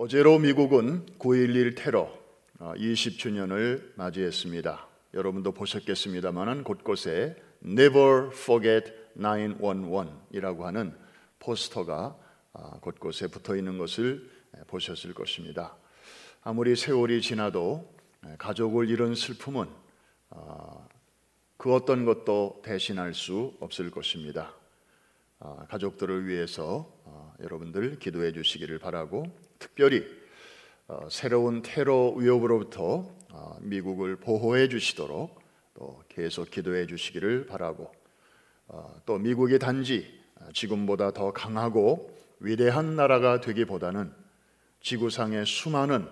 어제로 미국은 9.11 테러 20주년을 맞이했습니다. 여러분도 보셨겠습니다만 곳곳에 Never Forget 911이라고 하는 포스터가 곳곳에 붙어 있는 것을 보셨을 것입니다. 아무리 세월이 지나도 가족을 잃은 슬픔은 그 어떤 것도 대신할 수 없을 것입니다. 가족들을 위해서 여러분들 기도해 주시기를 바라고, 특별히 새로운 테러 위협으로부터 미국을 보호해 주시도록 또 계속 기도해 주시기를 바라고, 또 미국이 단지 지금보다 더 강하고 위대한 나라가 되기보다는 지구상의 수많은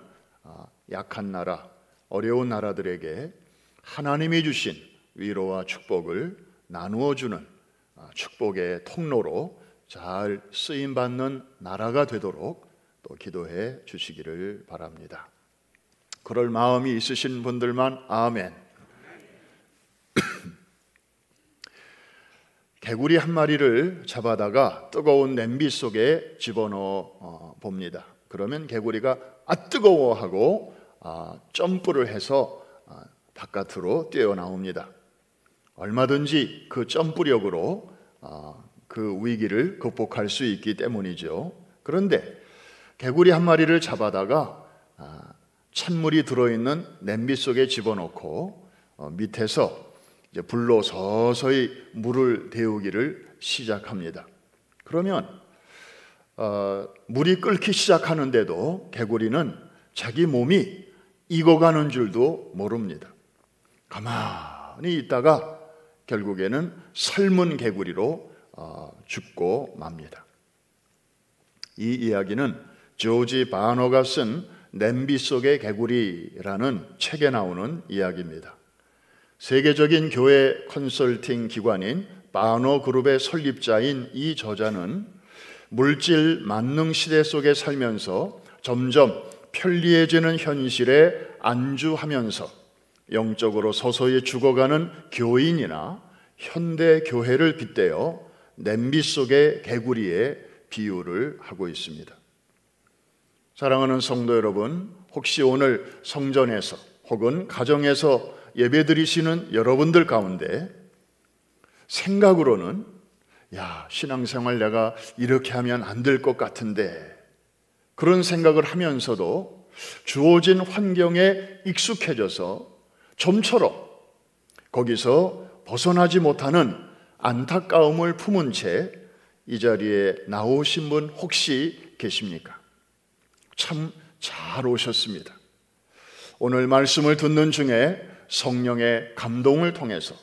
약한 나라, 어려운 나라들에게 하나님이 주신 위로와 축복을 나누어 주는 축복의 통로로 잘 쓰임받는 나라가 되도록 또 기도해 주시기를 바랍니다. 그럴 마음이 있으신 분들만 아멘. 개구리 한 마리를 잡아다가 뜨거운 냄비 속에 집어넣어 봅니다. 그러면 개구리가 뜨거워하고 점프를 해서 바깥으로 뛰어나옵니다. 얼마든지 그 점프력으로 그 위기를 극복할 수 있기 때문이죠. 그런데 개구리 한 마리를 잡아다가 찬물이 들어있는 냄비 속에 집어넣고 밑에서 이제 불로 서서히 물을 데우기를 시작합니다. 그러면 물이 끓기 시작하는데도 개구리는 자기 몸이 익어가는 줄도 모릅니다. 가만히 있다가 결국에는 삶은 개구리로 죽고 맙니다. 이 이야기는 조지 바너가 쓴 냄비 속의 개구리라는 책에 나오는 이야기입니다. 세계적인 교회 컨설팅 기관인 바너 그룹의 설립자인 이 저자는 물질 만능 시대 속에 살면서 점점 편리해지는 현실에 안주하면서 영적으로 서서히 죽어가는 교인이나 현대 교회를 빗대어 냄비 속의 개구리에 비유를 하고 있습니다. 사랑하는 성도 여러분, 혹시 오늘 성전에서 혹은 가정에서 예배드리시는 여러분들 가운데 생각으로는 신앙생활 내가 이렇게 하면 안 될 것 같은데, 그런 생각을 하면서도 주어진 환경에 익숙해져서 좀처럼 거기서 벗어나지 못하는 안타까움을 품은 채 이 자리에 나오신 분 혹시 계십니까? 참 잘 오셨습니다. 오늘 말씀을 듣는 중에 성령의 감동을 통해서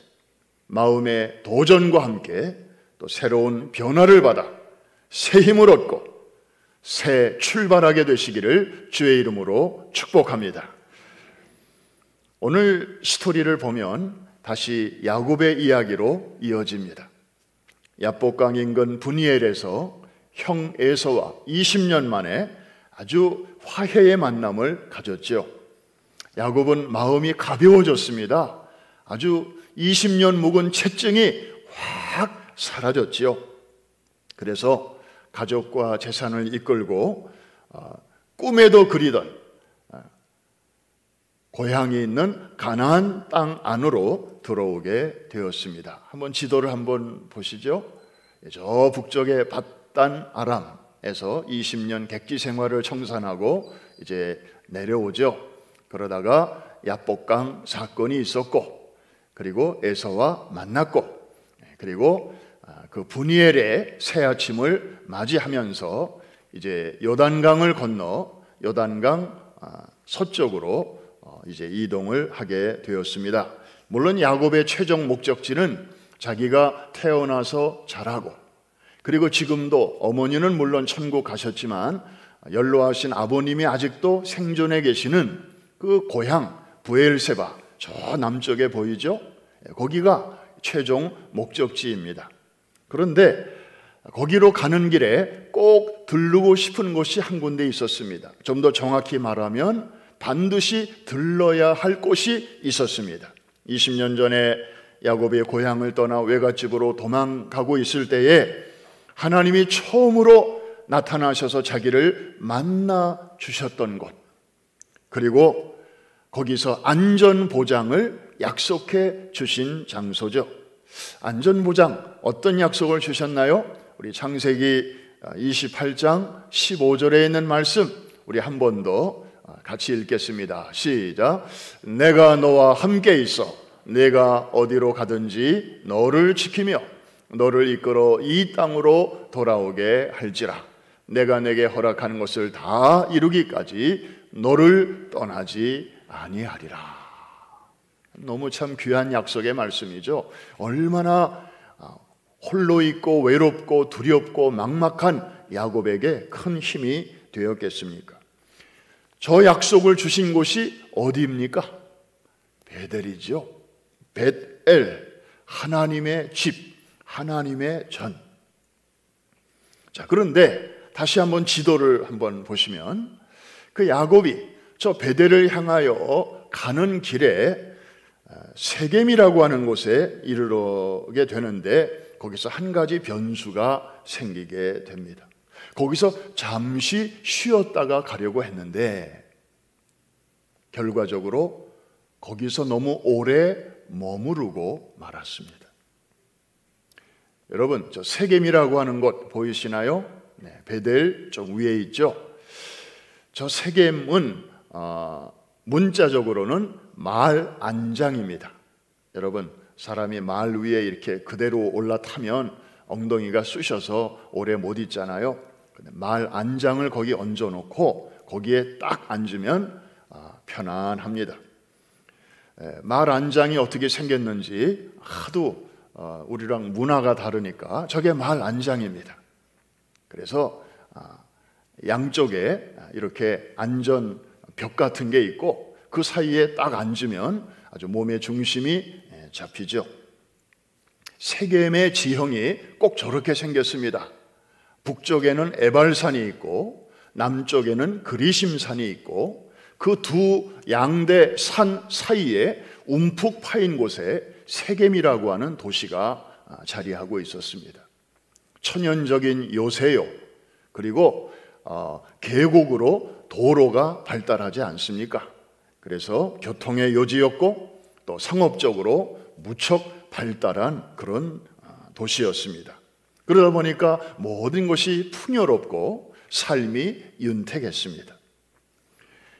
마음의 도전과 함께 또 새로운 변화를 받아 새 힘을 얻고 새 출발하게 되시기를 주의 이름으로 축복합니다. 오늘 스토리를 보면 다시 야곱의 이야기로 이어집니다. 야복강 인근 브니엘에서 형 에서와 20년 만에 아주 화해의 만남을 가졌죠. 야곱은 마음이 가벼워졌습니다. 아주 20년 묵은 채증이 확 사라졌지요. 그래서 가족과 재산을 이끌고 꿈에도 그리던 고향이 있는 가나안 땅 안으로 들어오게 되었습니다. 한번 지도를 한번 보시죠. 저 북쪽의 밧단 아람에서 20년 객지 생활을 청산하고 이제 내려오죠. 그러다가 야복강 사건이 있었고, 그리고 에서와 만났고, 그리고 그 브니엘의 새 아침을 맞이하면서 이제 요단강을 건너 요단강 서쪽으로 이제 이동을 하게 되었습니다. 물론 야곱의 최종 목적지는 자기가 태어나서 자라고, 그리고 지금도 어머니는 물론 천국 가셨지만 연로하신 아버님이 아직도 생존해 계시는 그 고향 브엘세바, 저 남쪽에 보이죠? 거기가 최종 목적지입니다. 그런데 거기로 가는 길에 꼭 들르고 싶은 곳이 한 군데 있었습니다. 좀 더 정확히 말하면 반드시 들러야 할 곳이 있었습니다. 20년 전에 야곱의 고향을 떠나 외갓집으로 도망가고 있을 때에 하나님이 처음으로 나타나셔서 자기를 만나 주셨던 곳, 그리고 거기서 안전보장을 약속해 주신 장소죠. 안전보장, 어떤 약속을 주셨나요? 우리 창세기 28장 15절에 있는 말씀, 우리 한 번 더 같이 읽겠습니다. 시작. 내가 너와 함께 있어 내가 어디로 가든지 너를 지키며 너를 이끌어 이 땅으로 돌아오게 할지라. 내가 내게 허락하는 것을 다 이루기까지 너를 떠나지 아니하리라. 너무 참 귀한 약속의 말씀이죠. 얼마나 홀로 있고 외롭고 두렵고 막막한 야곱에게 큰 힘이 되었겠습니까? 저 약속을 주신 곳이 어디입니까? 베델이죠. 벳엘, 하나님의 집, 하나님의 전. 자, 그런데 다시 한번 지도를 한번 보시면 그 야곱이 저 베델을 향하여 가는 길에 세겜이라고 하는 곳에 이르게 되는데 거기서 한 가지 변수가 생기게 됩니다. 거기서 잠시 쉬었다가 가려고 했는데 결과적으로 거기서 너무 오래 머무르고 말았습니다. 여러분, 저 세겜이라고 하는 곳 보이시나요? 네, 베델 좀 위에 있죠. 저 세겜은 문자적으로는 마을 안장입니다. 여러분, 사람이 마을 위에 이렇게 그대로 올라타면 엉덩이가 쑤셔서 오래 못 있잖아요. 마을 안장을 거기 얹어놓고 거기에 딱 앉으면 편안합니다. 마을 안장이 어떻게 생겼는지 하도 우리랑 문화가 다르니까 저게 마을 안장입니다. 그래서 양쪽에 이렇게 안전 벽 같은 게 있고 그 사이에 딱 앉으면 아주 몸의 중심이 잡히죠. 세겜의 지형이 꼭 저렇게 생겼습니다. 북쪽에는 에발산이 있고 남쪽에는 그리심산이 있고 그 두 양대 산 사이에 움푹 파인 곳에 세겜이라고 하는 도시가 자리하고 있었습니다. 천연적인 요새요. 그리고 계곡으로 도로가 발달하지 않습니까? 그래서 교통의 요지였고 또 상업적으로 무척 발달한 그런 도시였습니다. 그러다 보니까 모든 것이 풍요롭고 삶이 윤택했습니다.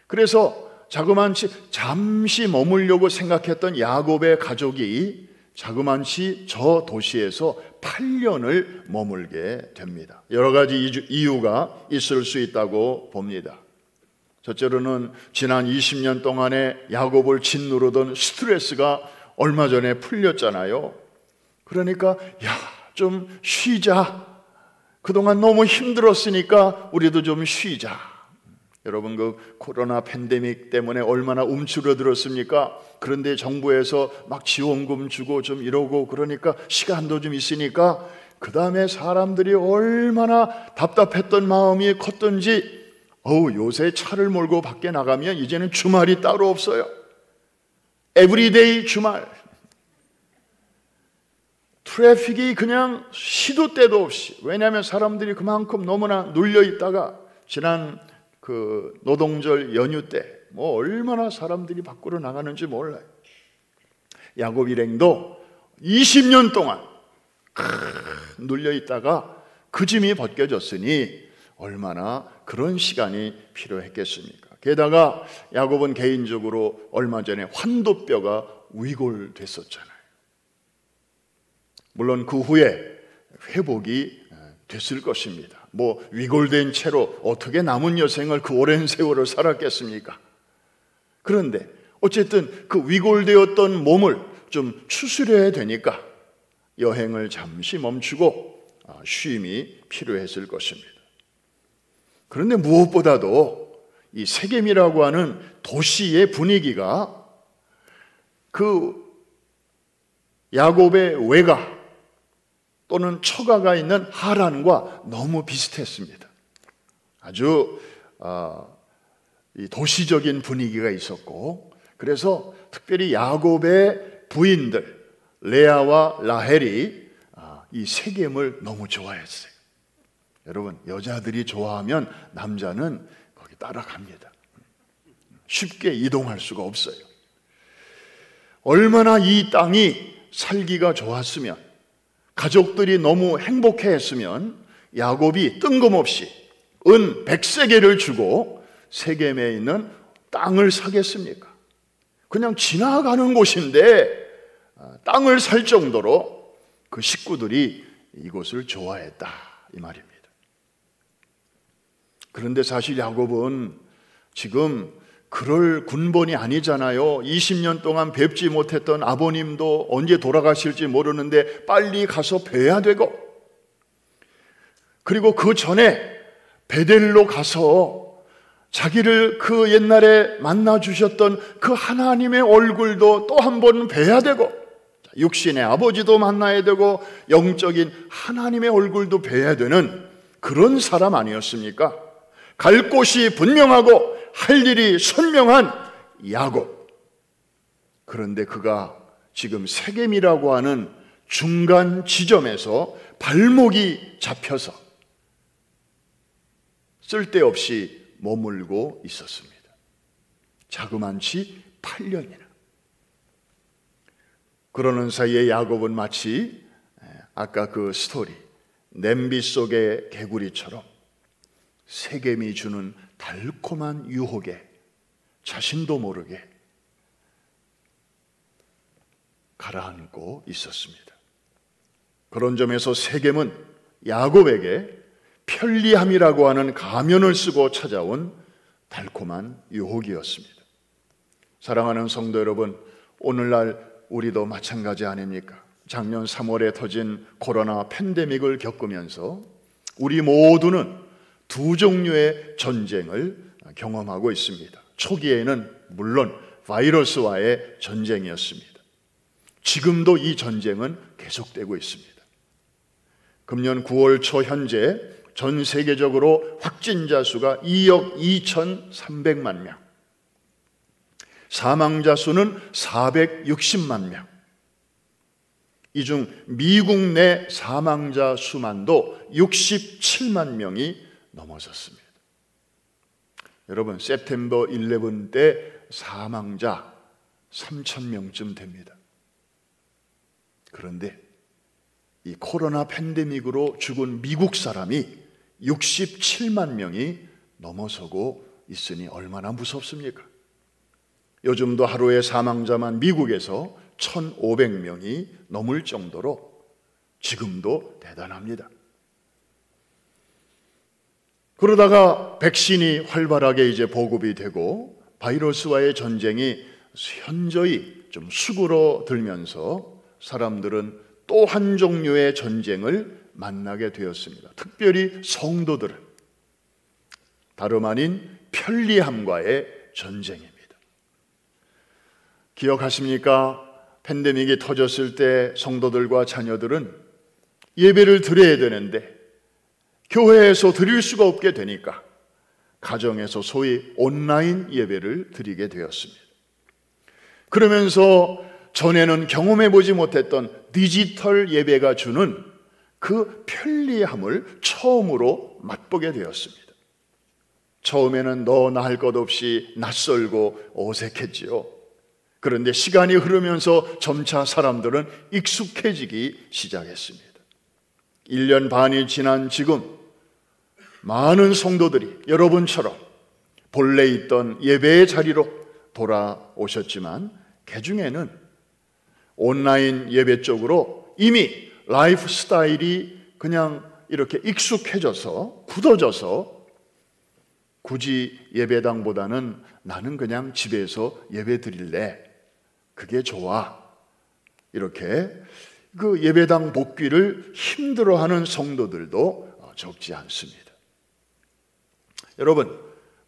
그래서 자그만치 잠시 머물려고 생각했던 야곱의 가족이 자그만치 저 도시에서 8년을 머물게 됩니다. 여러 가지 이유가 있을 수 있다고 봅니다. 첫째로는 지난 20년 동안에 야곱을 짓누르던 스트레스가 얼마 전에 풀렸잖아요. 그러니까 좀 쉬자. 그동안 너무 힘들었으니까 우리도 좀 쉬자. 여러분, 그 코로나 팬데믹 때문에 얼마나 움츠러들었습니까? 그런데 정부에서 막 지원금 주고 좀 이러고 그러니까 시간도 좀 있으니까 그 다음에 사람들이 얼마나 답답했던 마음이 컸던지 요새 차를 몰고 밖에 나가면 이제는 주말이 따로 없어요. 에브리데이 주말. 트래픽이 그냥 시도 때도 없이. 왜냐하면 사람들이 그만큼 너무나 눌려 있다가 지난 그 노동절 연휴 때 얼마나 사람들이 밖으로 나가는지 몰라요. 야곱 일행도 20년 동안 눌려 있다가 그 짐이 벗겨졌으니 얼마나 그런 시간이 필요했겠습니까? 게다가 야곱은 개인적으로 얼마 전에 환도뼈가 위골됐었잖아요. 물론 그 후에 회복이 됐을 것입니다. 위골된 채로 어떻게 남은 여생을 그 오랜 세월을 살았겠습니까? 그런데 어쨌든 그 위골되었던 몸을 좀 추스려야 되니까 여행을 잠시 멈추고 쉼이 필요했을 것입니다. 그런데 무엇보다도 이 세겜이라고 하는 도시의 분위기가 그 야곱의 외가 또는 처가가 있는 하란과 너무 비슷했습니다. 아주 이 도시적인 분위기가 있었고, 그래서 특별히 야곱의 부인들 레아와 라헬이 이 세겜을 너무 좋아했어요. 여러분, 여자들이 좋아하면 남자는 거기 따라갑니다. 쉽게 이동할 수가 없어요. 얼마나 이 땅이 살기가 좋았으면, 가족들이 너무 행복해했으면 야곱이 뜬금없이 은 100세겔을 주고 세겜에 있는 땅을 사겠습니까? 그냥 지나가는 곳인데 땅을 살 정도로 그 식구들이 이곳을 좋아했다, 이 말입니다. 그런데 사실 야곱은 지금 그럴 군번이 아니잖아요. 20년 동안 뵙지 못했던 아버님도 언제 돌아가실지 모르는데 빨리 가서 뵈야 되고, 그리고 그 전에 베델로 가서 자기를 그 옛날에 만나주셨던 그 하나님의 얼굴도 또 한 번 뵈야 되고, 육신의 아버지도 만나야 되고 영적인 하나님의 얼굴도 뵈야 되는 그런 사람 아니었습니까? 갈 곳이 분명하고 할 일이 선명한 야곱. 그런데 그가 지금 세겜이라고 하는 중간 지점에서 발목이 잡혀서 쓸데없이 머물고 있었습니다. 자그만치 8년이나. 그러는 사이에 야곱은 마치 아까 그 스토리, 냄비 속의 개구리처럼 세겜이 주는 달콤한 유혹에 자신도 모르게 가라앉고 있었습니다. 그런 점에서 세겜은 야곱에게 편리함이라고 하는 가면을 쓰고 찾아온 달콤한 유혹이었습니다. 사랑하는 성도 여러분, 오늘날 우리도 마찬가지 아닙니까? 작년 3월에 터진 코로나 팬데믹을 겪으면서 우리 모두는 두 종류의 전쟁을 경험하고 있습니다. 초기에는 물론 바이러스와의 전쟁이었습니다. 지금도 이 전쟁은 계속되고 있습니다. 금년 9월 초 현재 전 세계적으로 확진자 수가 2억 2,300만 명, 사망자 수는 460만 명. 이 중 미국 내 사망자 수만도 67만 명이 넘어섰습니다. 여러분, September 11 때 사망자 3,000명쯤 됩니다. 그런데 이 코로나 팬데믹으로 죽은 미국 사람이 67만 명이 넘어서고 있으니 얼마나 무섭습니까? 요즘도 하루에 사망자만 미국에서 1,500명이 넘을 정도로 지금도 대단합니다. 그러다가 백신이 활발하게 이제 보급이 되고 바이러스와의 전쟁이 현저히 좀 수그러들면서 사람들은 또 한 종류의 전쟁을 만나게 되었습니다. 특별히 성도들은 다름 아닌 편리함과의 전쟁입니다. 기억하십니까? 팬데믹이 터졌을 때 성도들과 자녀들은 예배를 드려야 되는데 교회에서 드릴 수가 없게 되니까 가정에서 소위 온라인 예배를 드리게 되었습니다. 그러면서 전에는 경험해보지 못했던 디지털 예배가 주는 그 편리함을 처음으로 맛보게 되었습니다. 처음에는 너나 할 것 없이 낯설고 어색했지요. 그런데 시간이 흐르면서 점차 사람들은 익숙해지기 시작했습니다. 1년 반이 지난 지금 많은 성도들이 여러분처럼 본래 있던 예배의 자리로 돌아오셨지만 그중에는 온라인 예배 쪽으로 이미 라이프 스타일이 그냥 이렇게 익숙해져서 굳어져서 굳이 예배당보다는 나는 그냥 집에서 예배 드릴래, 그게 좋아, 이렇게 그 예배당 복귀를 힘들어하는 성도들도 적지 않습니다. 여러분,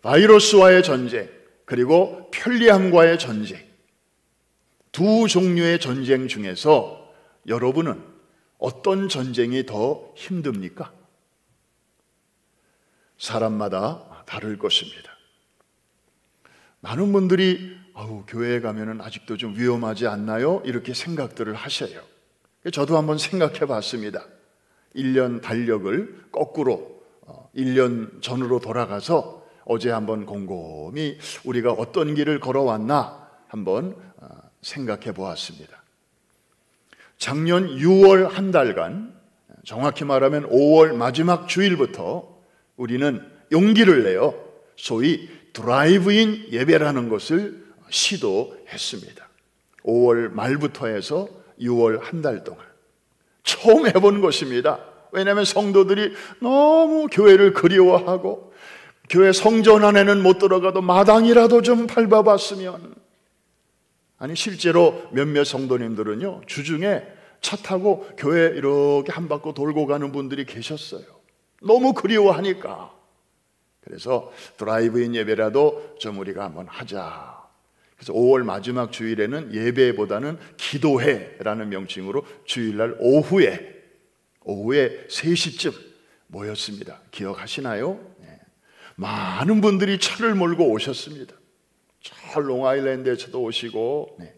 바이러스와의 전쟁 그리고 편리함과의 전쟁, 두 종류의 전쟁 중에서 여러분은 어떤 전쟁이 더 힘듭니까? 사람마다 다를 것입니다. 많은 분들이 교회에 가면은 아직도 좀 위험하지 않나요? 이렇게 생각들을 하셔요. 저도 한번 생각해 봤습니다. 1년 달력을 거꾸로 1년 전으로 돌아가서 어제 한번 곰곰이 우리가 어떤 길을 걸어왔나 한번 생각해 보았습니다. 작년 6월 한 달간, 정확히 말하면 5월 마지막 주일부터 우리는 용기를 내어 소위 드라이브인 예배라는 것을 시도했습니다. 5월 말부터 해서 6월 한 달 동안 처음 해본 것입니다. 왜냐하면 성도들이 너무 교회를 그리워하고 교회 성전 안에는 못 들어가도 마당이라도 좀 밟아봤으면, 아니 실제로 몇몇 성도님들은요 주중에 차 타고 교회 이렇게 한 바퀴 돌고 가는 분들이 계셨어요. 너무 그리워하니까. 그래서 드라이브인 예배라도 좀 우리가 한번 하자. 그래서 5월 마지막 주일에는 예배보다는 기도회라는 명칭으로 주일날 오후에 3시쯤 모였습니다. 기억하시나요? 네. 많은 분들이 차를 몰고 오셨습니다. 저 롱아일랜드에서도 오시고. 네.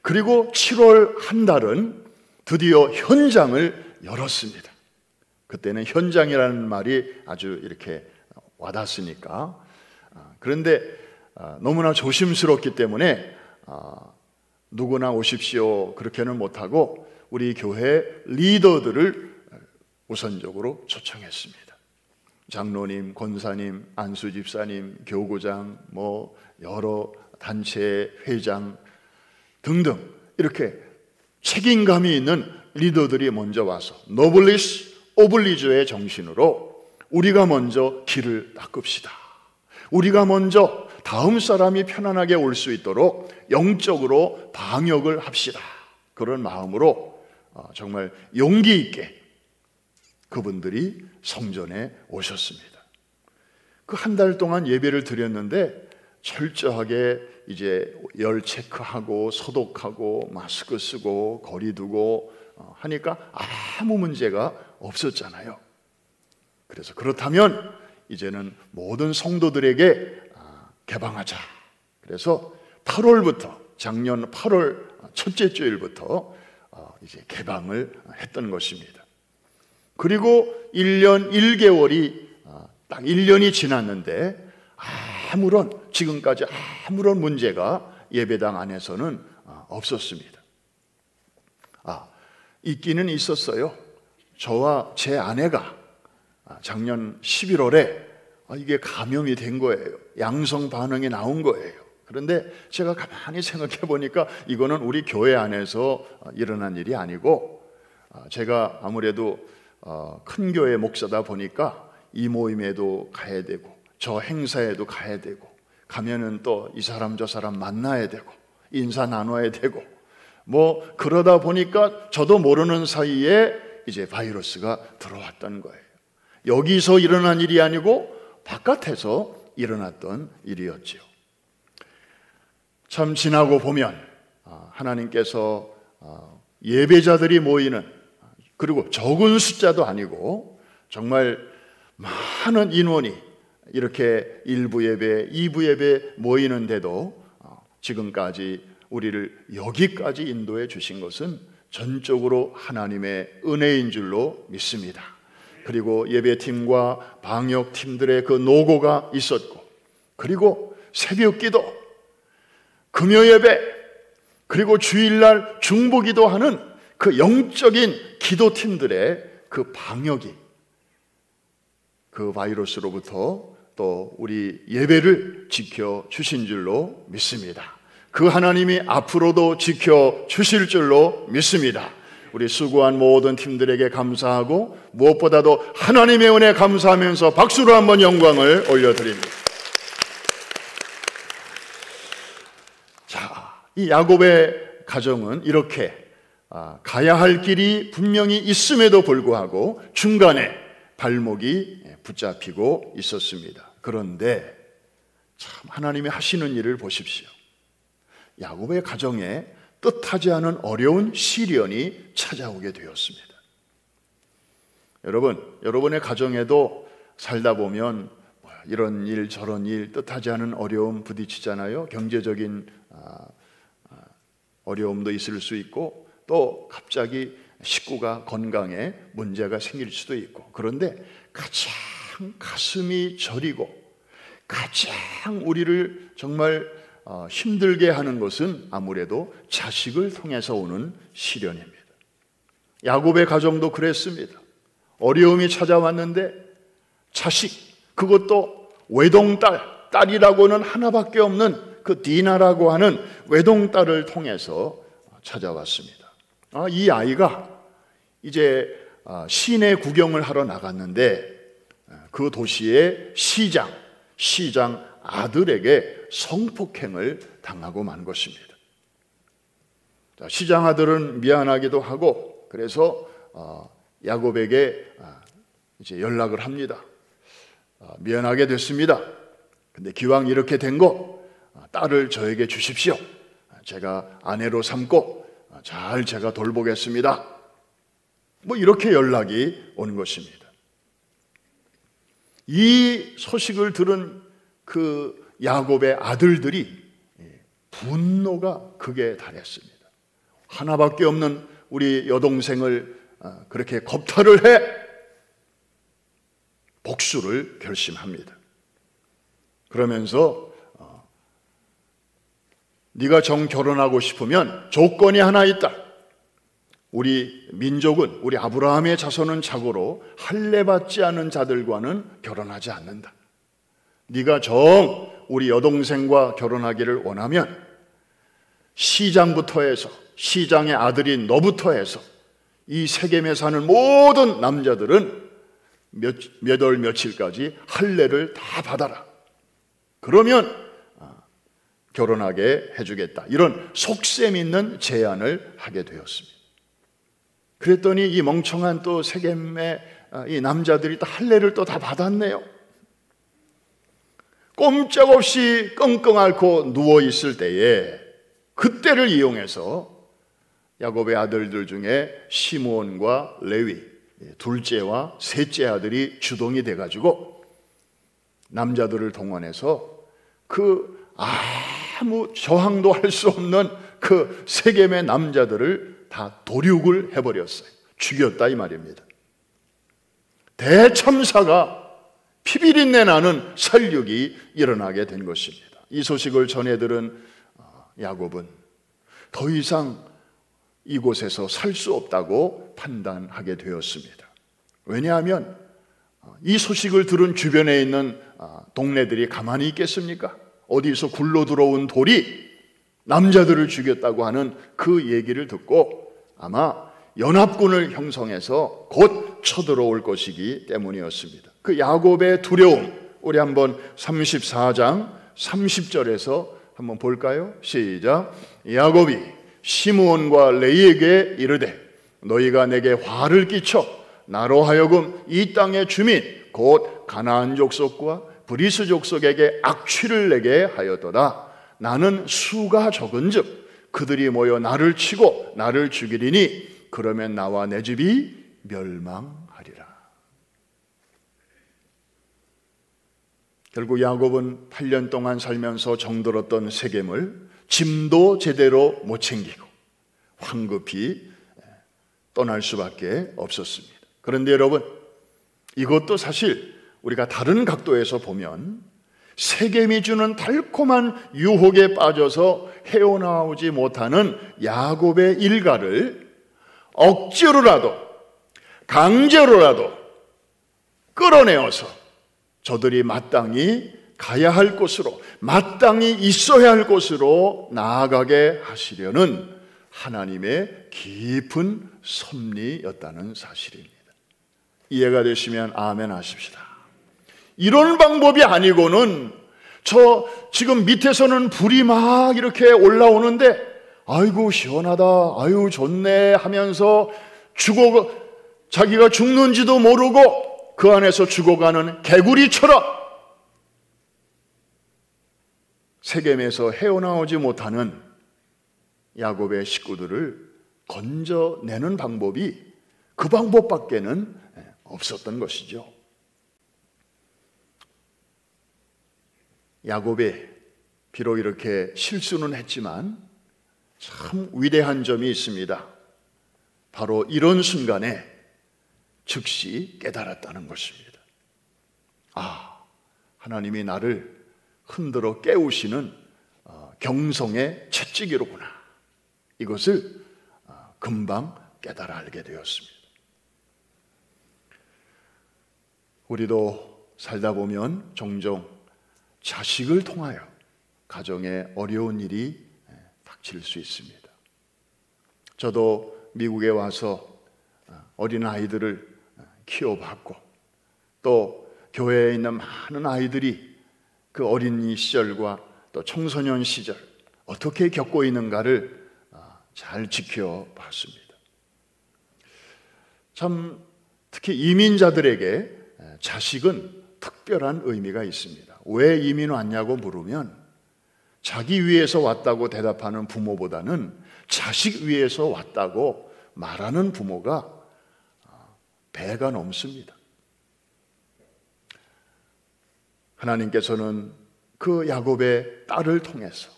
그리고 7월 한 달은 드디어 현장을 열었습니다. 그때는 현장이라는 말이 아주 이렇게 와닿았으니까. 그런데 너무나 조심스럽기 때문에 누구나 오십시오 그렇게는 못하고 우리 교회 리더들을 우선적으로 초청했습니다. 장로님, 권사님, 안수 집사님, 교구장, 여러 단체 회장 등등 이렇게 책임감이 있는 리더들이 먼저 와서 노블리스 오블리주의 정신으로 우리가 먼저 길을 닦읍시다. 우리가 먼저 다음 사람이 편안하게 올 수 있도록 영적으로 방역을 합시다. 그런 마음으로 정말 용기 있게 그분들이 성전에 오셨습니다. 그 한 달 동안 예배를 드렸는데 철저하게 이제 열 체크하고 소독하고 마스크 쓰고 거리 두고 하니까 아무 문제가 없었잖아요. 그래서 그렇다면 이제는 모든 성도들에게 개방하자. 그래서 8월부터, 작년 8월 첫째 주일부터 이제 개방을 했던 것입니다. 그리고 1년 1개월이 딱 1년이 지났는데 지금까지 아무런 문제가 예배당 안에서는 없었습니다. 있기는 있었어요. 저와 제 아내가 작년 11월에 이게 감염이 된 거예요. 양성 반응이 나온 거예요. 그런데 제가 가만히 생각해 보니까 이거는 우리 교회 안에서 일어난 일이 아니고, 제가 아무래도 큰 교회 목사다 보니까 이 모임에도 가야 되고 저 행사에도 가야 되고 가면은 또 이 사람 저 사람 만나야 되고 인사 나눠야 되고 그러다 보니까 저도 모르는 사이에 이제 바이러스가 들어왔던 거예요. 여기서 일어난 일이 아니고 바깥에서 일어났던 일이었죠. 참 지나고 보면 하나님께서 예배자들이 모이는, 그리고 적은 숫자도 아니고 정말 많은 인원이 이렇게 1부 예배, 2부 예배 모이는데도 지금까지 우리를 여기까지 인도해 주신 것은 전적으로 하나님의 은혜인 줄로 믿습니다. 그리고 예배팀과 방역팀들의 그 노고가 있었고, 그리고 새벽기도, 금요예배, 그리고 주일날 중보기도하는 그 영적인 기도팀들의 그 방역이 그 바이러스로부터 또 우리 예배를 지켜주신 줄로 믿습니다. 그 하나님이 앞으로도 지켜주실 줄로 믿습니다. 우리 수고한 모든 팀들에게 감사하고 무엇보다도 하나님의 은혜에 감사하면서 박수로 한번 영광을 올려드립니다. 자, 이 야곱의 가정은 이렇게 가야 할 길이 분명히 있음에도 불구하고 중간에 발목이 붙잡히고 있었습니다. 그런데 참 하나님이 하시는 일을 보십시오. 야곱의 가정에 뜻하지 않은 어려운 시련이 찾아오게 되었습니다. 여러분의 가정에도 살다 보면 이런 일 저런 일 뜻하지 않은 어려움 부딪히잖아요. 경제적인 어려움도 있을 수 있고 또 갑자기 식구가 건강에 문제가 생길 수도 있고, 그런데 가장 가슴이 저리고 가장 우리를 정말 힘들게 하는 것은 아무래도 자식을 통해서 오는 시련입니다. 야곱의 가정도 그랬습니다. 어려움이 찾아왔는데 자식, 그것도 외동딸, 딸이라고는 하나밖에 없는 그 디나라고 하는 외동딸을 통해서 찾아왔습니다. 이 아이가 이제 시내 구경을 하러 나갔는데 그 도시의 시장 아들에게 성폭행을 당하고 만 것입니다. 시장 아들은 미안하기도 하고 그래서 야곱에게 이제 연락을 합니다. 미안하게 됐습니다. 근데 기왕 이렇게 된 거 딸을 저에게 주십시오. 제가 아내로 삼고 잘 제가 돌보겠습니다. 뭐 이렇게 연락이 오는 것입니다. 이 소식을 들은 그 야곱의 아들들이 분노가 극에 달했습니다. 하나밖에 없는 우리 여동생을 그렇게 겁탈을 해 복수를 결심합니다. 그러면서 네가 정 결혼하고 싶으면 조건이 하나 있다. 우리 민족은, 우리 아브라함의 자손은 자고로 할례받지 않은 자들과는 결혼하지 않는다. 네가 정 우리 여동생과 결혼하기를 원하면 시장부터 해서, 시장의 아들인 너부터 해서 이 세겜에 사는 모든 남자들은 몇 월 며칠까지 할례를 다 받아라. 그러면 결혼하게 해주겠다. 이런 속셈 있는 제안을 하게 되었습니다. 그랬더니 이 멍청한 또 세겜의 이 남자들이 또 할례를 또 다 받았네요. 꼼짝없이 끙끙 앓고 누워있을 때에 그때를 이용해서 야곱의 아들들 중에 시므온과 레위, 둘째와 셋째 아들이 주동이 돼가지고 남자들을 동원해서 그 아무 저항도 할 수 없는 그 세겜의 남자들을 다 도륙을 해버렸어요. 죽였다 이 말입니다. 대참사가 피비린내 나는 살육이 일어나게 된 것입니다. 이 소식을 전해 들은 야곱은 더 이상 이곳에서 살 수 없다고 판단하게 되었습니다. 왜냐하면 이 소식을 들은 주변에 있는 동네들이 가만히 있겠습니까? 어디서 굴러 들어온 돌이 남자들을 죽였다고 하는 그 얘기를 듣고 아마 연합군을 형성해서 곧 쳐들어올 것이기 때문이었습니다. 그 야곱의 두려움, 우리 한번 34장 30절에서 한번 볼까요? 시작. 야곱이 시므온과 레위에게 이르되 너희가 내게 화를 끼쳐 나로 하여금 이 땅의 주민 곧 가나안 족속과 브리스 족속에게 악취를 내게 하였도다. 나는 수가 적은즉 그들이 모여 나를 치고 나를 죽이리니 그러면 나와 내 집이 멸망하리라. 결국 야곱은 8년 동안 살면서 정들었던 세겜을 짐도 제대로 못 챙기고 황급히 떠날 수밖에 없었습니다. 그런데 여러분, 이것도 사실 우리가 다른 각도에서 보면 세겜이 주는 달콤한 유혹에 빠져서 헤어나오지 못하는 야곱의 일가를 억지로라도 강제로라도 끌어내어서 저들이 마땅히 가야 할 곳으로, 마땅히 있어야 할 곳으로 나아가게 하시려는 하나님의 깊은 섭리였다는 사실입니다. 이해가 되시면 아멘 하십시다. 이런 방법이 아니고는 지금 밑에서는 불이 막 이렇게 올라오는데 아이고 시원하다, 아유 좋네 하면서 자기가 죽는지도 모르고 그 안에서 죽어가는 개구리처럼 세겜에서 헤어나오지 못하는 야곱의 식구들을 건져내는 방법이 그 방법밖에는 없었던 것이죠. 야곱이 비록 이렇게 실수는 했지만 참 위대한 점이 있습니다. 바로 이런 순간에 즉시 깨달았다는 것입니다. 하나님이 나를 흔들어 깨우시는 경성의 채찍이로구나. 이것을 금방 깨달아 알게 되었습니다. 우리도 살다 보면 종종 자식을 통하여 가정에 어려운 일이 닥칠 수 있습니다. 저도 미국에 와서 어린 아이들을 키워봤고, 또 교회에 있는 많은 아이들이 그 어린이 시절과 또 청소년 시절 어떻게 겪고 있는가를 잘 지켜봤습니다. 참 특히 이민자들에게 자식은 특별한 의미가 있습니다. 왜 이민 왔냐고 물으면 자기 위해서 왔다고 대답하는 부모보다는 자식 위해서 왔다고 말하는 부모가 배가 넘습니다. 하나님께서는 그 야곱의 딸을 통해서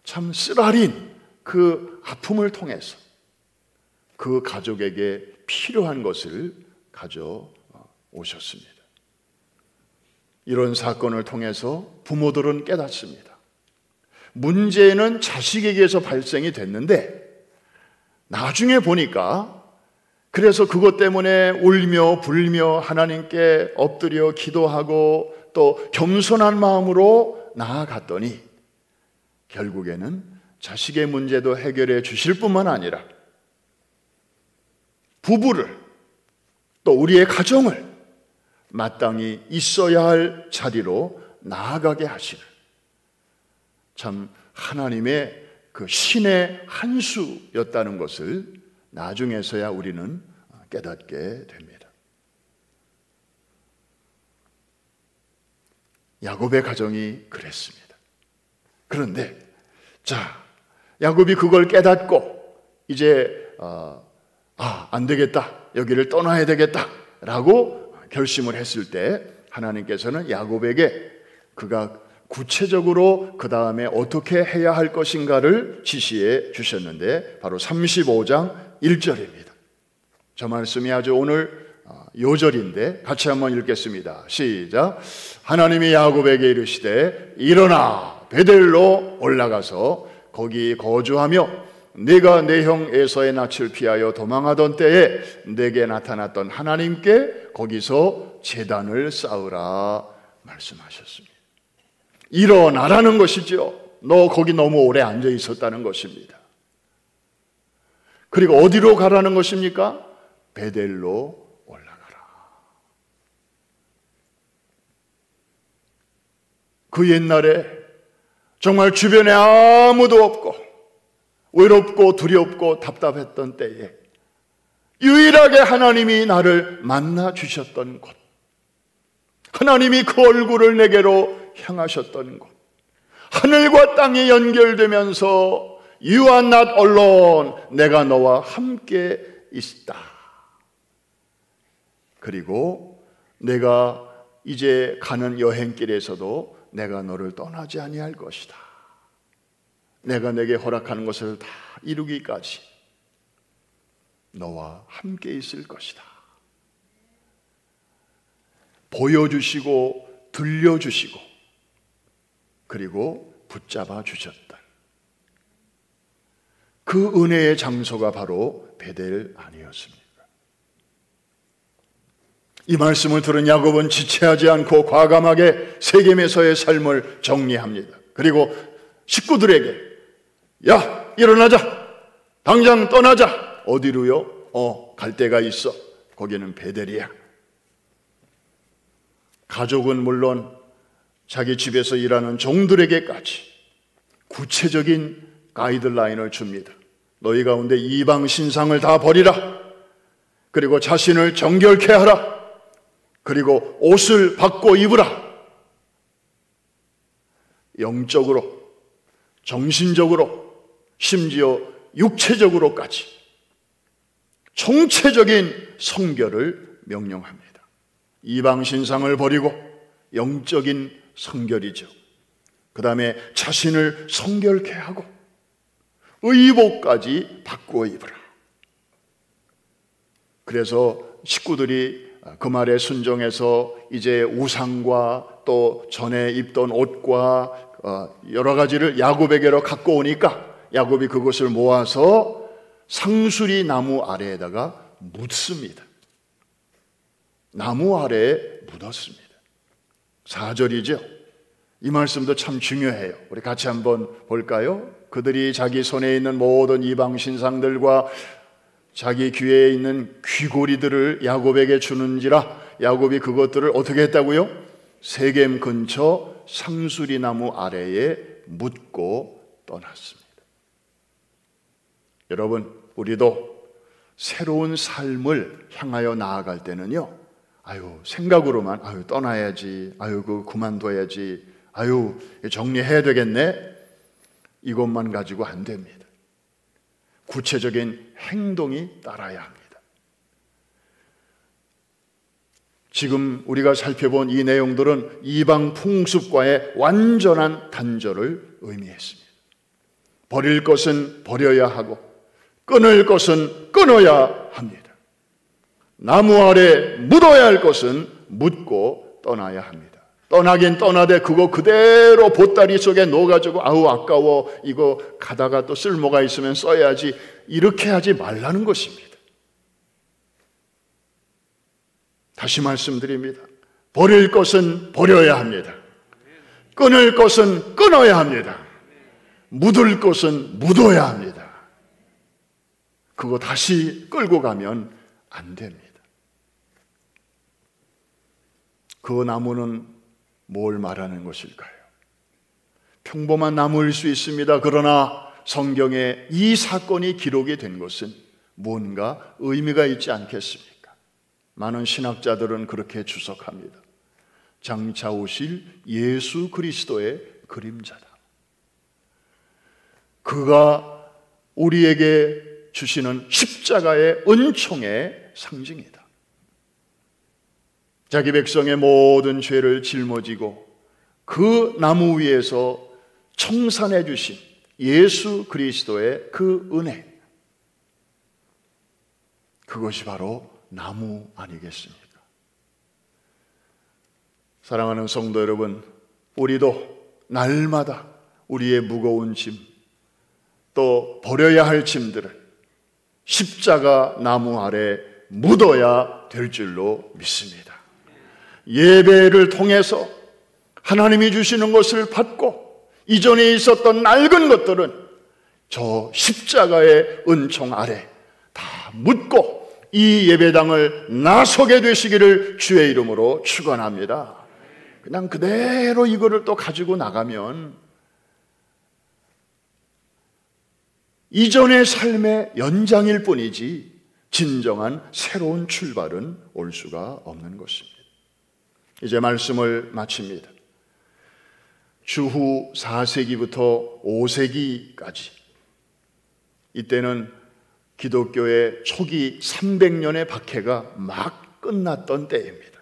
참 쓰라린 그 아픔을 통해서 그 가족에게 필요한 것을 가져오셨습니다. 이런 사건을 통해서 부모들은 깨닫습니다. 문제는 자식에게서 발생이 됐는데 나중에 보니까 그래서 그것 때문에 울며 불며 하나님께 엎드려 기도하고 또 겸손한 마음으로 나아갔더니 결국에는 자식의 문제도 해결해 주실 뿐만 아니라 부부를 또 우리의 가정을 마땅히 있어야 할 자리로 나아가게 하시는 참 하나님의 그 신의 한 수였다는 것을 나중에서야 우리는 깨닫게 됩니다. 야곱의 가정이 그랬습니다. 그런데 야곱이 그걸 깨닫고 이제 안 되겠다, 여기를 떠나야 되겠다 라고 결심을 했을 때 하나님께서는 야곱에게 그가 구체적으로 그 다음에 어떻게 해야 할 것인가를 지시해 주셨는데 바로 35장 1절입니다. 저 말씀이 아주 오늘 요절인데 같이 한번 읽겠습니다. 시작. 하나님이 야곱에게 이르시되 일어나 베델로 올라가서 거기 거주하며 네가 내 형 에서의 낯을 피하여 도망하던 때에 내게 나타났던 하나님께 거기서 제단을 쌓으라 말씀하셨습니다. 일어나라는 것이죠. 너 거기 너무 오래 앉아 있었다는 것입니다. 그리고 어디로 가라는 것입니까? 베델로 올라가라. 그 옛날에 정말 주변에 아무도 없고 외롭고 두렵고 답답했던 때에 유일하게 하나님이 나를 만나 주셨던 곳, 하나님이 그 얼굴을 내게로 향하셨던 곳, 하늘과 땅이 연결되면서 You are not alone, 내가 너와 함께 있다. 그리고 내가 이제 가는 여행길에서도 내가 너를 떠나지 아니할 것이다. 내가 내게 허락하는 것을 다 이루기까지 너와 함께 있을 것이다. 보여주시고 들려주시고 그리고 붙잡아 주셨다. 그 은혜의 장소가 바로 베델 아니었습니까? 이 말씀을 들은 야곱은 지체하지 않고 과감하게 세겜에서의 삶을 정리합니다. 그리고 식구들에게 야, 일어나자. 당장 떠나자. 어디로요? 갈 데가 있어. 거기는 베델이야. 가족은 물론 자기 집에서 일하는 종들에게까지 구체적인 가이드라인을 줍니다. 너희 가운데 이방 신상을 다 버리라. 그리고 자신을 정결케 하라. 그리고 옷을 바꿔 입으라. 영적으로, 정신적으로, 심지어 육체적으로까지 총체적인 성결을 명령합니다. 이방 신상을 버리고 영적인 성결이죠. 그 다음에 자신을 성결케 하고 의복까지 바꾸어 입으라. 그래서 식구들이 그 말에 순종해서 이제 우상과 또 전에 입던 옷과 여러 가지를 야곱에게로 갖고 오니까 야곱이 그것을 모아서 상수리 나무 아래에다가 묻습니다. 나무 아래에 묻었습니다. 4절이죠. 이 말씀도 참 중요해요. 우리 같이 한번 볼까요? 그들이 자기 손에 있는 모든 이방 신상들과 자기 귀에 있는 귀고리들을 야곱에게 주는지라 야곱이 그것들을 어떻게 했다고요? 세겜 근처 상수리 나무 아래에 묻고 떠났습니다. 여러분, 우리도 새로운 삶을 향하여 나아갈 때는요, 생각으로만 떠나야지, 그만둬야지, 정리해야 되겠네, 이것만 가지고 안 됩니다. 구체적인 행동이 따라야 합니다. 지금 우리가 살펴본 이 내용들은 이방 풍습과의 완전한 단절을 의미했습니다. 버릴 것은 버려야 하고 끊을 것은 끊어야 합니다. 나무 아래 묻어야 할 것은 묻고 떠나야 합니다. 떠나긴 떠나되 그거 그대로 보따리 속에 넣어가지고 아까워, 이거 가다가 또 쓸모가 있으면 써야지, 이렇게 하지 말라는 것입니다. 다시 말씀드립니다. 버릴 것은 버려야 합니다. 끊을 것은 끊어야 합니다. 묻을 것은 묻어야 합니다. 그거 다시 끌고 가면 안 됩니다. 그 나무는 뭘 말하는 것일까요? 평범한 나무일 수 있습니다. 그러나 성경에 이 사건이 기록이 된 것은 뭔가 의미가 있지 않겠습니까? 많은 신학자들은 그렇게 추석합니다. 장차 오실 예수 그리스도의 그림자다. 그가 우리에게 주시는 십자가의 은총의 상징이다. 자기 백성의 모든 죄를 짊어지고 그 나무 위에서 청산해 주신 예수 그리스도의 그 은혜, 그것이 바로 나무 아니겠습니까? 사랑하는 성도 여러분, 우리도 날마다 우리의 무거운 짐, 또 버려야 할 짐들을 십자가 나무 아래 묻어야 될 줄로 믿습니다. 예배를 통해서 하나님이 주시는 것을 받고 이전에 있었던 낡은 것들은 저 십자가의 은총 아래 다 묻고 이 예배당을 나서게 되시기를 주의 이름으로 축원합니다. 그냥 그대로 이거를 또 가지고 나가면 이전의 삶의 연장일 뿐이지 진정한 새로운 출발은 올 수가 없는 것입니다. 이제 말씀을 마칩니다. 주후 4세기부터 5세기까지, 이때는 기독교의 초기 300년의 박해가 막 끝났던 때입니다.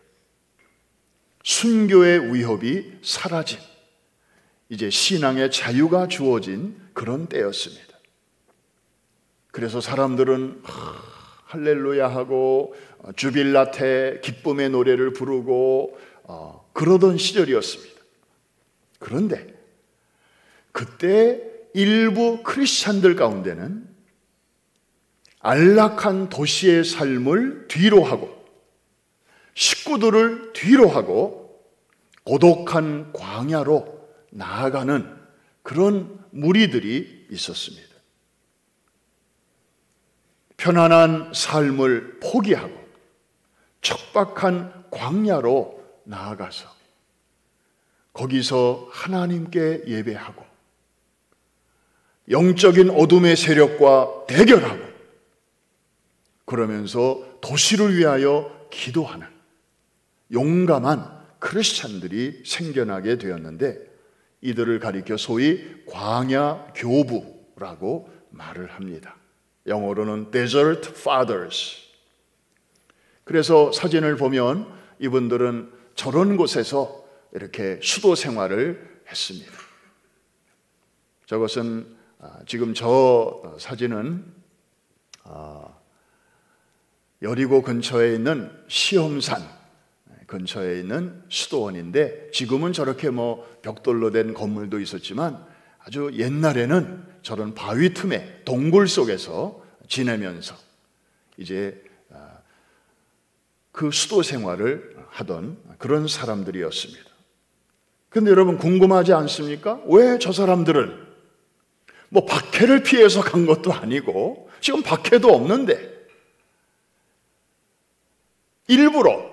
순교의 위협이 사라진, 이제 신앙의 자유가 주어진 그런 때였습니다. 그래서 사람들은 할렐루야 하고 주빌라테, 기쁨의 노래를 부르고 그러던 시절이었습니다. 그런데 그때 일부 크리스찬들 가운데는 안락한 도시의 삶을 뒤로 하고 식구들을 뒤로 하고 고독한 광야로 나아가는 그런 무리들이 있었습니다. 편안한 삶을 포기하고 척박한 광야로 나아가서 거기서 하나님께 예배하고 영적인 어둠의 세력과 대결하고 그러면서 도시를 위하여 기도하는 용감한 크리스찬들이 생겨나게 되었는데, 이들을 가리켜 소위 광야 교부라고 말을 합니다. 영어로는 Desert Fathers. 그래서 사진을 보면 이분들은 저런 곳에서 이렇게 수도 생활을 했습니다. 저것은 지금 저 사진은 여리고 근처에 있는 시험산, 근처에 있는 수도원인데 지금은 저렇게 벽돌로 된 건물도 있었지만 아주 옛날에는 저런 바위 틈에 동굴 속에서 지내면서 이제 그 수도 생활을 하던 그런 사람들이었습니다. 그런데 여러분 궁금하지 않습니까? 왜 저 사람들은 박해를 피해서 간 것도 아니고 지금 박해도 없는데 일부러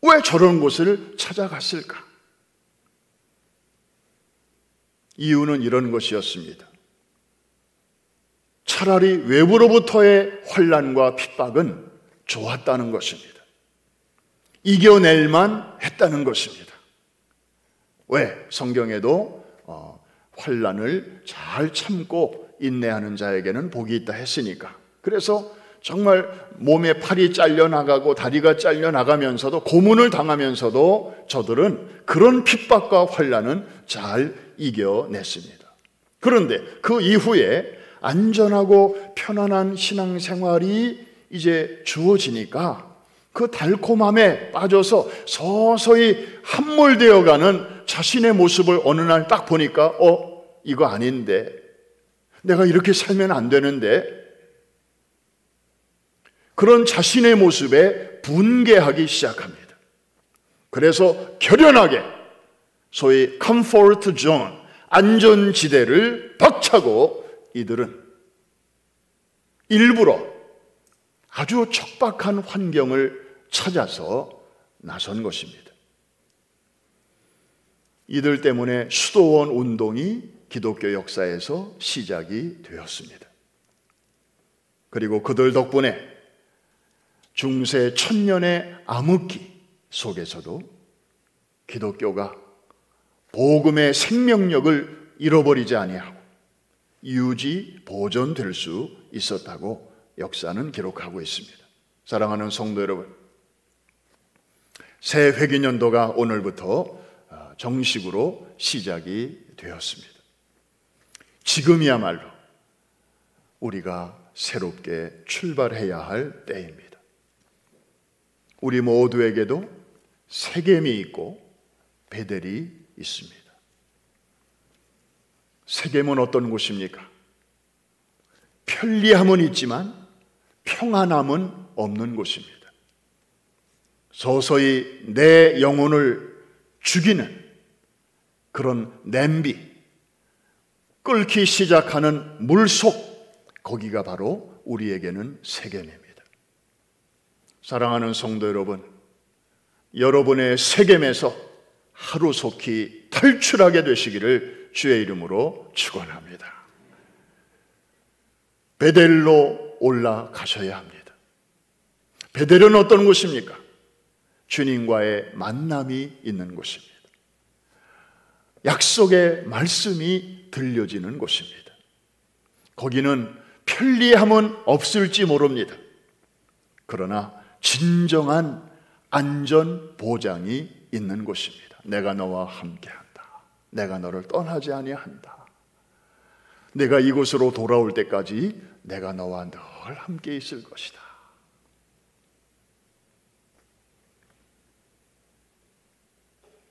왜 저런 곳을 찾아갔을까? 이유는 이런 것이었습니다. 차라리 외부로부터의 환난과 핍박은 좋았다는 것입니다. 이겨낼만 했다는 것입니다. 왜? 성경에도 환난을 잘 참고 인내하는 자에게는 복이 있다 했으니까. 그래서 정말 몸에 팔이 잘려나가고 다리가 잘려나가면서도 고문을 당하면서도 저들은 그런 핍박과 환난은 잘 이겨냈습니다. 그런데 그 이후에 안전하고 편안한 신앙생활이 이제 주어지니까 그 달콤함에 빠져서 서서히 함몰되어가는 자신의 모습을 어느 날 딱 보니까 이거 아닌데, 내가 이렇게 살면 안 되는데, 그런 자신의 모습에 분개하기 시작합니다. 그래서 결연하게 소위 컴포트 존, 안전지대를 박차고 이들은 일부러 아주 척박한 환경을 찾아서 나선 것입니다. 이들 때문에 수도원 운동이 기독교 역사에서 시작이 되었습니다. 그리고 그들 덕분에 중세 천년의 암흑기 속에서도 기독교가 복음의 생명력을 잃어버리지 아니하고 유지, 보존될 수 있었다고 역사는 기록하고 있습니다. 사랑하는 성도 여러분, 새 회기년도가 오늘부터 정식으로 시작이 되었습니다. 지금이야말로 우리가 새롭게 출발해야 할 때입니다. 우리 모두에게도 세겜이 있고 베델이 있습니다. 세겜은 어떤 곳입니까? 편리함은 있지만 평안함은 없는 곳입니다. 서서히 내 영혼을 죽이는 그런 냄비, 끓기 시작하는 물속, 거기가 바로 우리에게는 세겜입니다. 사랑하는 성도 여러분, 여러분의 세겜에서 하루속히 탈출하게 되시기를 주의 이름으로 축원합니다. 베델로 올라가셔야 합니다. 베델은 어떤 곳입니까? 주님과의 만남이 있는 곳입니다. 약속의 말씀이 들려지는 곳입니다. 거기는 편리함은 없을지 모릅니다. 그러나 진정한 안전 보장이 있는 곳입니다. 내가 너와 함께한다. 내가 너를 떠나지 아니한다. 내가 이곳으로 돌아올 때까지 내가 너와 늘 함께 있을 것이다.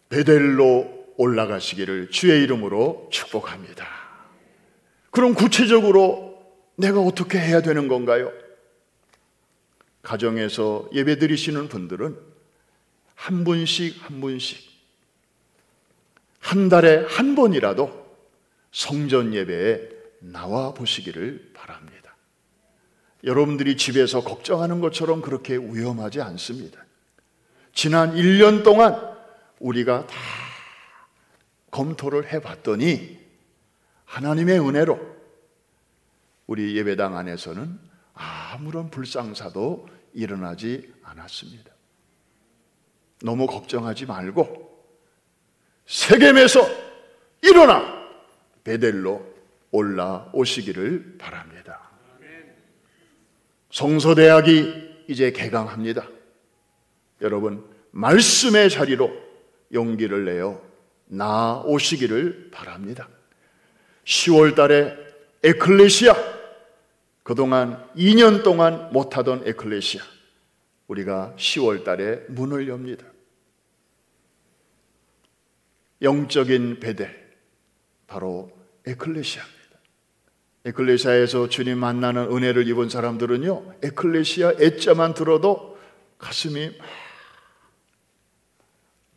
베델로 올라가시기를 주의 이름으로 축복합니다. 그럼 구체적으로 내가 어떻게 해야 되는 건가요? 가정에서 예배 드리시는 분들은 한 분씩 한 달에 한 번이라도 성전 예배에 나와 보시기를 바랍니다. 여러분들이 집에서 걱정하는 것처럼 그렇게 위험하지 않습니다. 지난 1년 동안 우리가 다 검토를 해봤더니 하나님의 은혜로 우리 예배당 안에서는 아무런 불상사도 일어나지 않았습니다. 너무 걱정하지 말고 세겜에서 일어나 베델로 올라오시기를 바랍니다. 성서대학이 이제 개강합니다. 여러분, 말씀의 자리로 용기를 내어 나오시기를 바랍니다. 10월 달에 에클레시아, 그동안 2년 동안 못하던 에클레시아, 우리가 10월 달에 문을 엽니다. 영적인 베델, 바로 에클레시아입니다. 에클레시아에서 주님 만나는 은혜를 입은 사람들은요, 에클레시아 애자만 들어도 가슴이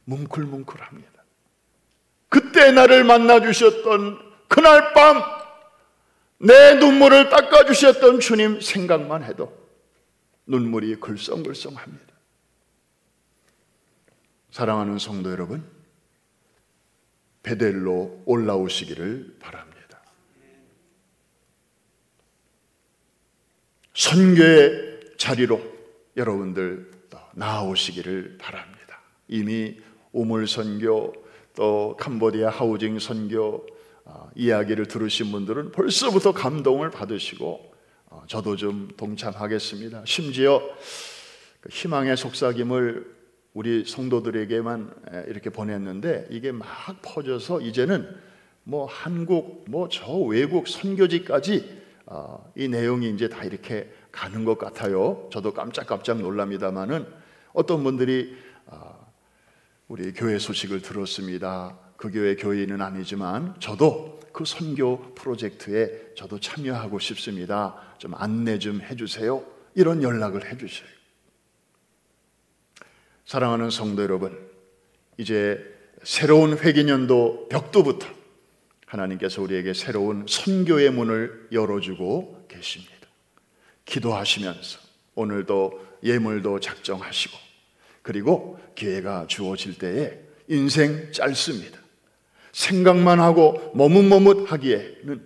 뭉클뭉클합니다. 그때 나를 만나주셨던 그날 밤 내 눈물을 닦아주셨던 주님 생각만 해도 눈물이 글썽글썽합니다. 사랑하는 성도 여러분, 베델로 올라오시기를 바랍니다. 선교의 자리로 여러분들 나아오시기를 바랍니다. 이미 우물 선교, 또 캄보디아 하우징 선교 이야기를 들으신 분들은 벌써부터 감동을 받으시고 저도 좀 동참하겠습니다. 심지어 희망의 속삭임을 우리 성도들에게만 이렇게 보냈는데 이게 막 퍼져서 이제는 뭐 한국, 뭐 저 외국 선교지까지 이 내용이 이제 다 이렇게 가는 것 같아요. 저도 깜짝깜짝 놀랍니다만은 어떤 분들이 우리 교회 소식을 들었습니다. 그 교회 교인은 아니지만 저도 그 선교 프로젝트에 저도 참여하고 싶습니다. 좀 안내 좀 해주세요. 이런 연락을 해주셔요. 사랑하는 성도 여러분, 이제 새로운 회기년도 벽두부터 하나님께서 우리에게 새로운 선교의 문을 열어주고 계십니다. 기도하시면서 오늘도 예물도 작정하시고, 그리고 기회가 주어질 때에 인생 짧습니다. 생각만 하고 머뭇머뭇하기에는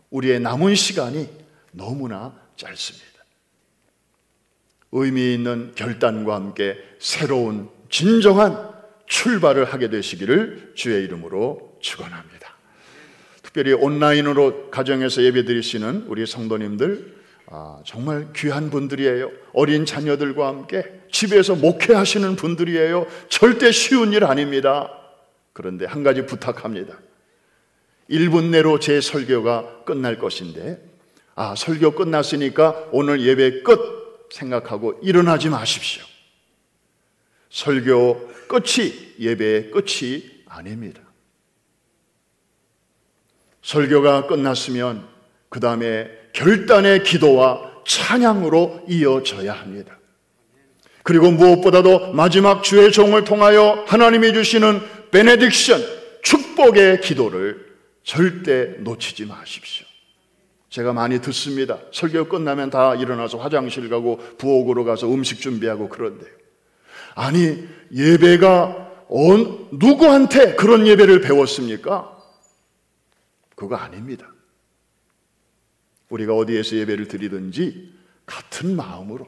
우리의 남은 시간이 너무나 짧습니다. 의미 있는 결단과 함께 새로운 진정한 출발을 하게 되시기를 주의 이름으로 축원합니다. 특별히 온라인으로 가정에서 예배드리시는 우리 성도님들 정말 귀한 분들이에요. 어린 자녀들과 함께 집에서 목회하시는 분들이에요. 절대 쉬운 일 아닙니다. 그런데 한 가지 부탁합니다. 1분 내로 제 설교가 끝날 것인데 설교 끝났으니까 오늘 예배 끝 생각하고 일어나지 마십시오. 설교 끝이 예배의 끝이 아닙니다. 설교가 끝났으면 그 다음에 결단의 기도와 찬양으로 이어져야 합니다. 그리고 무엇보다도 마지막 주의 종을 통하여 하나님이 주시는 베네딕션, 축복의 기도를 절대 놓치지 마십시오. 제가 많이 듣습니다. 설교 끝나면 다 일어나서 화장실 가고 부엌으로 가서 음식 준비하고 그런데요. 아니, 예배가 누구한테 그런 예배를 배웠습니까? 그거 아닙니다. 우리가 어디에서 예배를 드리든지 같은 마음으로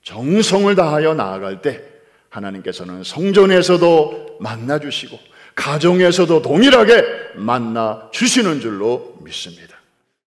정성을 다하여 나아갈 때 하나님께서는 성전에서도 만나주시고 가정에서도 동일하게 만나주시는 줄로 믿습니다.